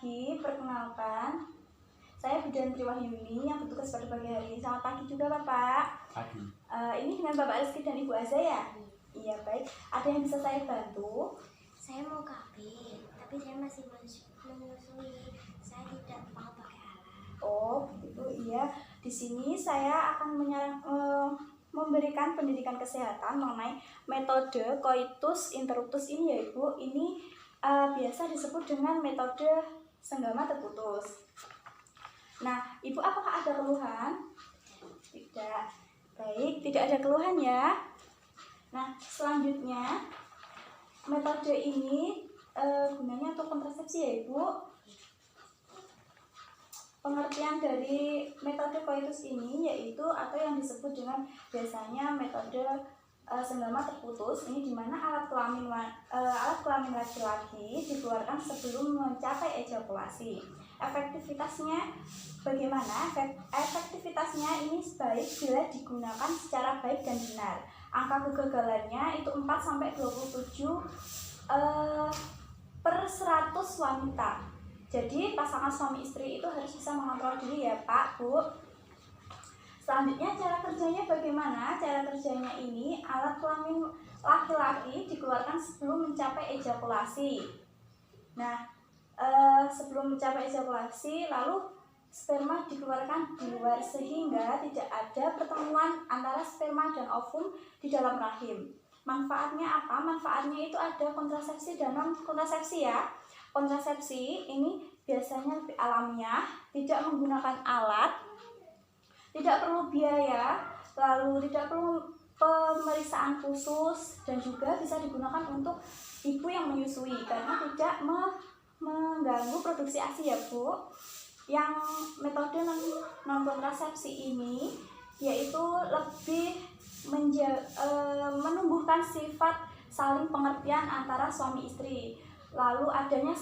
pagi, perkenalkan. Saya Bidan Triwahyuni yang bertugas pada pagi hari ini. Selamat pagi juga Bapak. Pagi. Ini dengan Bapak Rizky dan Ibu Aza ya? Iya baik. Ada yang bisa saya bantu? Saya mau KB, tapi saya masih menyusui. Saya tidak mau pakai alat. Oh, itu iya. Di sini saya akan memberikan pendidikan kesehatan mengenai metode coitus interruptus ini ya Ibu. Ini biasa disebut dengan metode senggama terputus. Nah, Ibu apakah ada keluhan? Tidak. Baik, tidak ada keluhan ya. Nah, selanjutnya metode ini gunanya untuk kontrasepsi ya Ibu. Pengertian dari metode coitus ini yaitu atau yang disebut dengan biasanya metode senggama terputus, ini dimana alat kelamin laki-laki dikeluarkan sebelum mencapai ejakulasi. Efektivitasnya bagaimana? Efektivitasnya ini baik bila digunakan secara baik dan benar. Angka kegagalannya itu 4-27 per 100 wanita. Jadi pasangan suami istri itu harus bisa mengontrol diri ya Pak, Bu. Selanjutnya cara kerjanya bagaimana? Cara kerjanya ini alat kelamin laki-laki dikeluarkan sebelum mencapai ejakulasi. Nah, sebelum mencapai ejakulasi lalu sperma dikeluarkan di luar sehingga tidak ada pertemuan antara sperma dan ovum di dalam rahim. Manfaatnya apa? Manfaatnya itu ada kontrasepsi dan non kontrasepsi ya. Kontrasepsi ini biasanya lebih alamiah, tidak menggunakan alat, tidak perlu biaya, lalu tidak perlu pemeriksaan khusus, dan juga bisa digunakan untuk ibu yang menyusui karena tidak mengganggu produksi ASI ya Bu. Yang metode non kontrasepsi ini yaitu lebih menumbuhkan sifat saling pengertian antara suami istri. Lalu adanya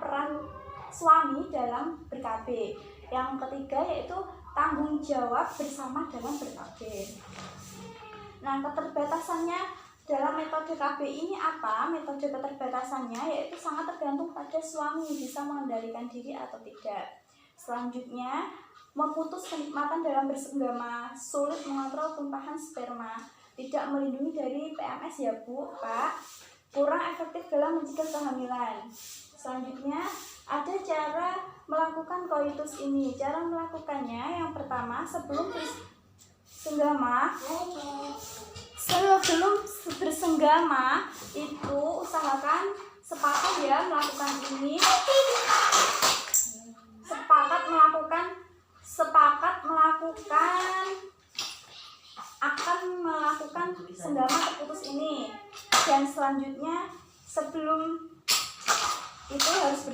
peran suami dalam ber-KB. Yang ketiga yaitu tanggung jawab bersama dalam ber-KB. Nah, keterbatasannya dalam metode KB ini apa? Metode keterbatasannya yaitu sangat tergantung pada suami bisa mengendalikan diri atau tidak. Selanjutnya, memutus kenikmatan dalam bersenggama, sulit mengontrol tumpahan sperma, tidak melindungi dari PMS ya Bu, Pak, kurang efektif dalam mencegah kehamilan. Selanjutnya, ada cara melakukan coitus ini. Cara melakukannya yang pertama, sebelum bersenggama itu usahakan sepakat ya melakukan ini. Akan melakukan senggama terputus ini. Dan selanjutnya sebelum itu harus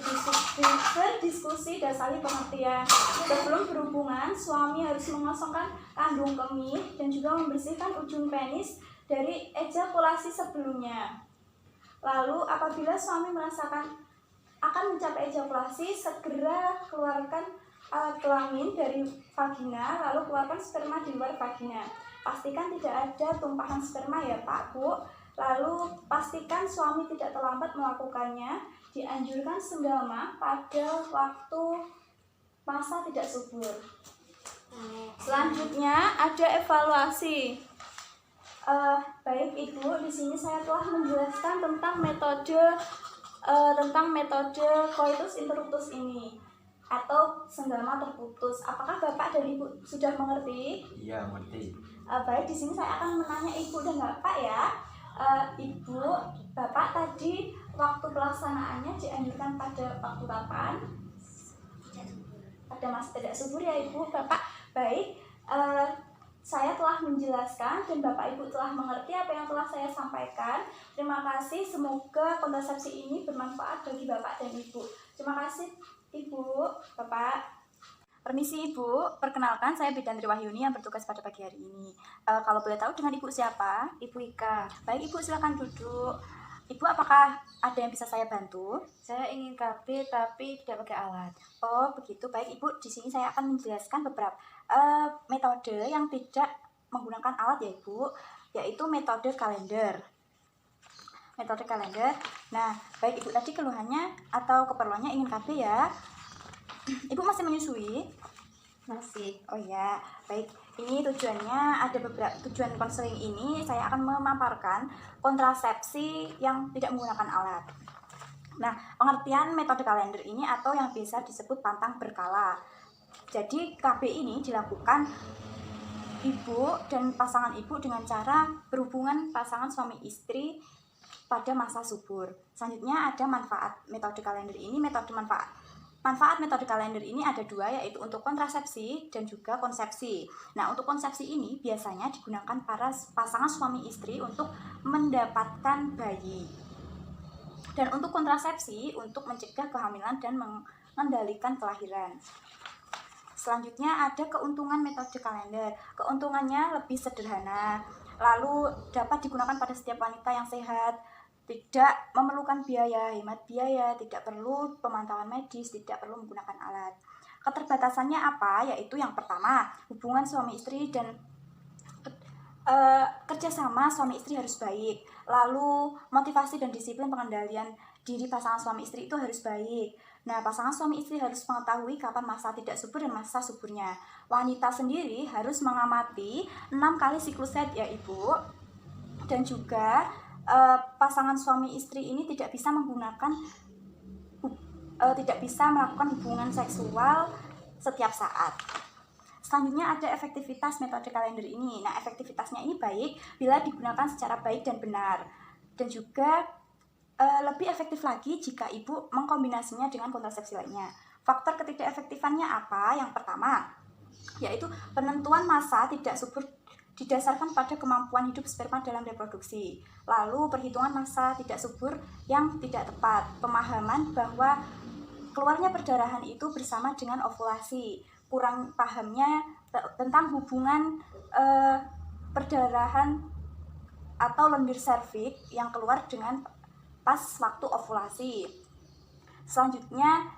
berdiskusi dan saling pengertian. Sebelum berhubungan, suami harus mengosongkan kandung kemih dan juga membersihkan ujung penis dari ejakulasi sebelumnya. Lalu apabila suami merasakan akan mencapai ejakulasi, segera keluarkan alat kelamin dari vagina, lalu keluarkan sperma di luar vagina. Pastikan tidak ada tumpahan sperma ya Pak, Bu. Lalu pastikan suami tidak terlambat melakukannya. Dianjurkan senggama pada waktu masa tidak subur. Selanjutnya ada evaluasi. Baik Ibu, di sini saya telah menjelaskan tentang metode coitus interruptus ini atau senggama terputus. Apakah Bapak dan Ibu sudah mengerti? Iya, mengerti. Baik, di sini saya akan menanya Ibu dan Bapak ya. Ibu, Bapak tadi waktu pelaksanaannya dianjurkan pada waktu kapan? Pada masa tidak subur ya Ibu. Bapak, baik. Saya telah menjelaskan dan Bapak Ibu telah mengerti apa yang telah saya sampaikan. Terima kasih, semoga kontrasepsi ini bermanfaat bagi Bapak dan Ibu. Terima kasih Ibu, Bapak. Permisi Ibu, perkenalkan saya Bidan Triwahyuni yang bertugas pada pagi hari ini. Kalau boleh tahu dengan Ibu siapa? Ibu Ika. Baik Ibu, silakan duduk. Ibu, apakah ada yang bisa saya bantu? Saya ingin KB tapi tidak pakai alat. Oh begitu, baik Ibu. Di sini saya akan menjelaskan beberapa metode yang tidak menggunakan alat ya Ibu, yaitu metode kalender. metode kalender. Nah, baik Ibu tadi keluhannya atau keperluannya ingin KB ya. Ibu masih menyusui? Masih. Oh ya, baik. Ini tujuannya ada beberapa tujuan konseling ini saya akan memaparkan kontrasepsi yang tidak menggunakan alat. Nah, pengertian metode kalender ini atau yang biasa disebut pantang berkala. Jadi KB ini dilakukan ibu dan pasangan ibu dengan cara berhubungan pasangan suami istri pada masa subur. Selanjutnya ada manfaat metode kalender ini. Manfaat metode kalender ini ada dua, yaitu untuk kontrasepsi dan juga konsepsi. Nah, untuk konsepsi ini biasanya digunakan para pasangan suami istri untuk mendapatkan bayi. Dan untuk kontrasepsi untuk mencegah kehamilan dan mengendalikan kelahiran. Selanjutnya ada keuntungan metode kalender. Keuntungannya lebih sederhana, lalu dapat digunakan pada setiap wanita yang sehat, tidak memerlukan biaya, hemat biaya, tidak perlu pemantauan medis, tidak perlu menggunakan alat. Keterbatasannya apa? Yaitu yang pertama, hubungan suami istri dan kerjasama suami istri harus baik. Lalu motivasi dan disiplin pengendalian diri pasangan suami istri itu harus baik. Nah, pasangan suami istri harus mengetahui kapan masa tidak subur dan masa suburnya. Wanita sendiri harus mengamati 6 kali siklus haid ya Ibu. Dan juga pasangan suami istri ini tidak bisa menggunakan tidak bisa melakukan hubungan seksual setiap saat. Selanjutnya ada efektivitas metode kalender ini. Nah, efektivitasnya ini baik bila digunakan secara baik dan benar. Dan juga lebih efektif lagi jika ibu mengkombinasinya dengan kontrasepsi lainnya. Faktor ketidakefektifannya apa? Yang pertama, yaitu penentuan masa tidak subur didasarkan pada kemampuan hidup sperma dalam reproduksi. Lalu perhitungan masa tidak subur yang tidak tepat. Pemahaman bahwa keluarnya perdarahan itu bersama dengan ovulasi. Kurang pahamnya tentang hubungan perdarahan atau lendir serviks yang keluar dengan pas waktu ovulasi. Selanjutnya,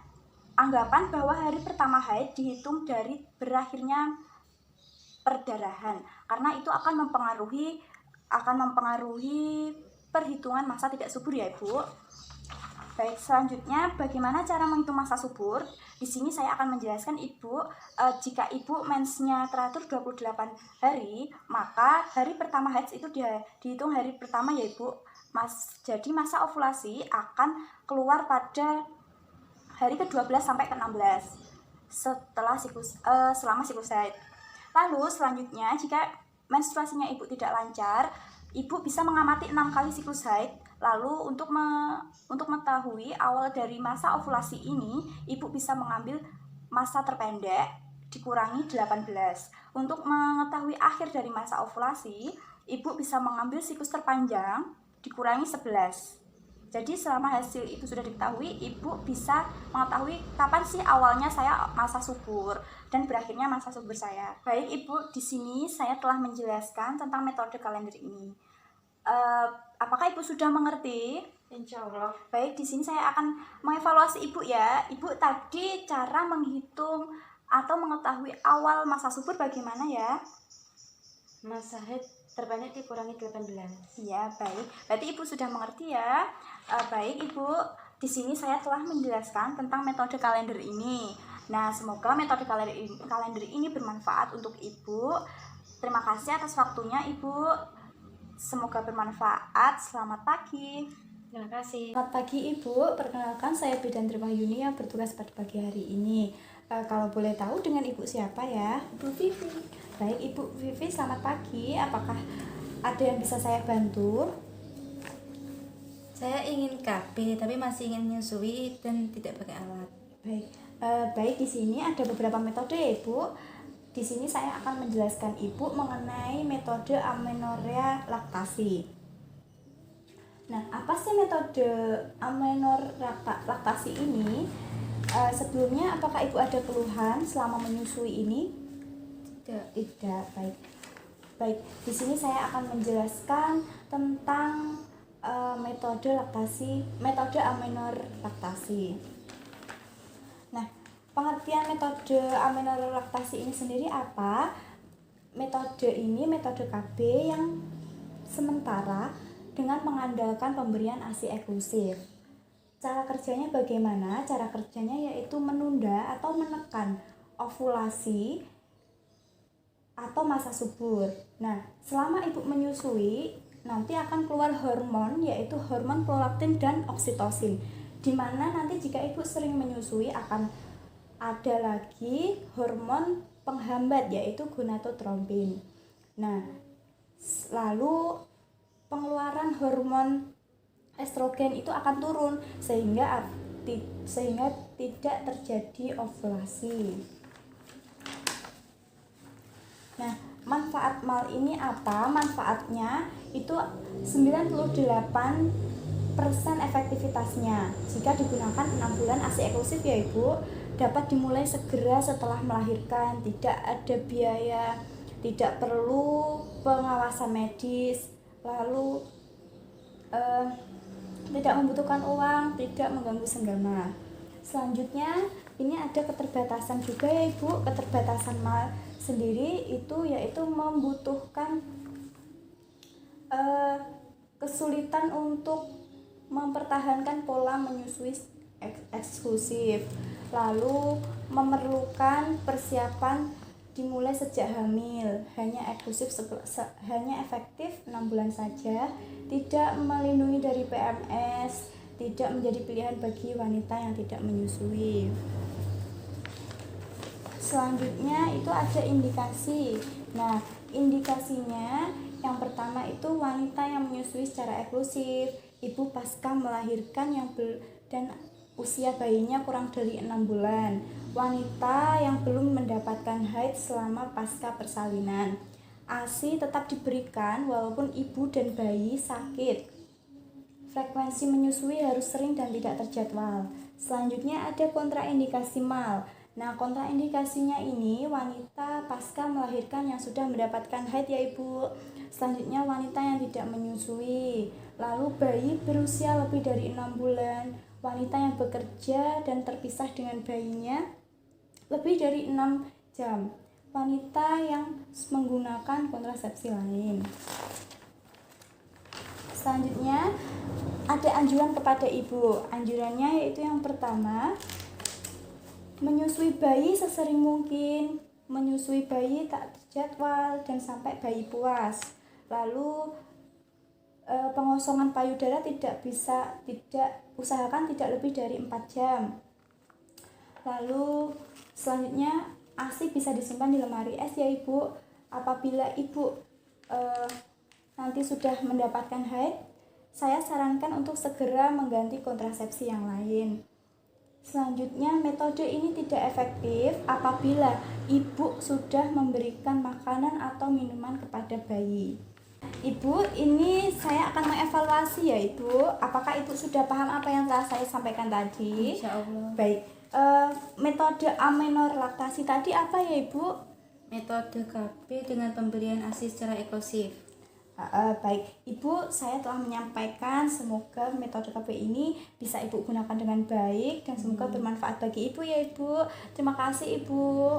anggapan bahwa hari pertama haid dihitung dari berakhirnya perdarahan, karena itu akan mempengaruhi perhitungan masa tidak subur ya Ibu. Baik, selanjutnya bagaimana cara menghitung masa subur? Di sini saya akan menjelaskan Ibu, jika Ibu mensnya teratur 28 hari, maka hari pertama haid itu dihitung hari pertama ya Ibu. Jadi masa ovulasi akan keluar pada hari ke-12 sampai ke-16 selama siklus haid. Lalu selanjutnya jika menstruasinya Ibu tidak lancar, Ibu bisa mengamati 6 kali siklus haid. Lalu untuk mengetahui awal dari masa ovulasi ini, Ibu bisa mengambil masa terpendek dikurangi 18. Untuk mengetahui akhir dari masa ovulasi, Ibu bisa mengambil siklus terpanjang dikurangi 11. Jadi selama hasil itu sudah diketahui, Ibu bisa mengetahui kapan sih awalnya saya masa subur dan berakhirnya masa subur saya. Baik Ibu, di sini saya telah menjelaskan tentang metode kalender ini. Apakah Ibu sudah mengerti? Insya Allah. Baik, di sini saya akan mengevaluasi Ibu ya. Ibu tadi cara menghitung atau mengetahui awal masa subur bagaimana ya? Masa haid terpendek dikurangi 18. Iya, baik. Berarti Ibu sudah mengerti ya. Baik Ibu, di sini saya telah menjelaskan tentang metode kalender ini. Nah, semoga metode kalender ini bermanfaat untuk Ibu. Terima kasih atas waktunya Ibu. Semoga bermanfaat. Selamat pagi. Terima kasih. Selamat pagi Ibu. Perkenalkan saya Bidantri Wahyuni yang bertugas pada pagi hari ini. Kalau boleh tahu dengan Ibu siapa ya? Ibu Vivi. Baik Ibu Vivi, selamat pagi. Apakah ada yang bisa saya bantu? Saya ingin KB tapi masih ingin menyusui dan tidak pakai alat. Baik. Baik, di sini ada beberapa metode ya Ibu. Di sini saya akan menjelaskan Ibu mengenai metode amenorea laktasi. Nah, apa sih metode amenorea laktasi ini? Sebelumnya, apakah Ibu ada keluhan selama menyusui ini? Tidak. Baik. Di sini saya akan menjelaskan tentang metode amenorea laktasi. Nah, pengertian metode amenorea laktasi ini sendiri apa? Metode ini metode KB yang sementara dengan mengandalkan pemberian ASI eksklusif. Cara kerjanya bagaimana? Cara kerjanya yaitu menunda atau menekan ovulasi atau masa subur. Nah, selama ibu menyusui, nanti akan keluar hormon, yaitu hormon prolaktin dan oksitosin. Dimana nanti jika ibu sering menyusui akan ada lagi hormon penghambat, yaitu gonadotrombin. Nah, lalu pengeluaran hormon estrogen itu akan turun sehingga tidak terjadi ovulasi. Nah, manfaat mal ini apa? Manfaatnya itu 98% efektivitasnya. Jika digunakan 6 bulan ASI eksklusif ya Ibu, dapat dimulai segera setelah melahirkan, tidak ada biaya, tidak perlu pengawasan medis, lalu tidak membutuhkan uang, tidak mengganggu senggama. Selanjutnya ini ada keterbatasan juga ya Ibu. Keterbatasan mal sendiri itu yaitu membutuhkan kesulitan untuk mempertahankan pola menyusui eksklusif, lalu memerlukan persiapan dimulai sejak hamil, hanya efektif 6 bulan saja, tidak melindungi dari PMS, tidak menjadi pilihan bagi wanita yang tidak menyusui. Selanjutnya itu ada indikasi. Nah, indikasinya yang pertama itu wanita yang menyusui secara eksklusif, ibu pasca melahirkan dan usia bayinya kurang dari 6 bulan, wanita yang belum mendapatkan haid selama pasca persalinan. ASI tetap diberikan walaupun ibu dan bayi sakit. Frekuensi menyusui harus sering dan tidak terjadwal. Selanjutnya ada kontraindikasi mal. Nah, kontraindikasinya ini wanita pasca melahirkan yang sudah mendapatkan haid ya Ibu. Selanjutnya wanita yang tidak menyusui. Lalu bayi berusia lebih dari 6 bulan. Wanita yang bekerja dan terpisah dengan bayinya lebih dari 6 jam. Wanita yang menggunakan kontrasepsi lain. Selanjutnya ada anjuran kepada ibu. Anjurannya yaitu yang pertama, menyusui bayi sesering mungkin, menyusui bayi tak terjadwal dan sampai bayi puas. Lalu pengosongan payudara usahakan tidak lebih dari 4 jam. Lalu selanjutnya ASI bisa disimpan di lemari es ya Ibu. Apabila Ibu nanti sudah mendapatkan haid, saya sarankan untuk segera mengganti kontrasepsi yang lain. Selanjutnya, metode ini tidak efektif apabila ibu sudah memberikan makanan atau minuman kepada bayi. Ibu, ini saya akan mengevaluasi ya Ibu, apakah Ibu sudah paham apa yang telah saya sampaikan tadi? Insya Allah. Baik, metode amenor laktasi tadi apa ya Ibu? Metode KB dengan pemberian ASI secara eksklusif. Baik, Ibu, saya telah menyampaikan, semoga metode KB ini bisa Ibu gunakan dengan baik dan semoga bermanfaat bagi Ibu ya Ibu. Terima kasih Ibu.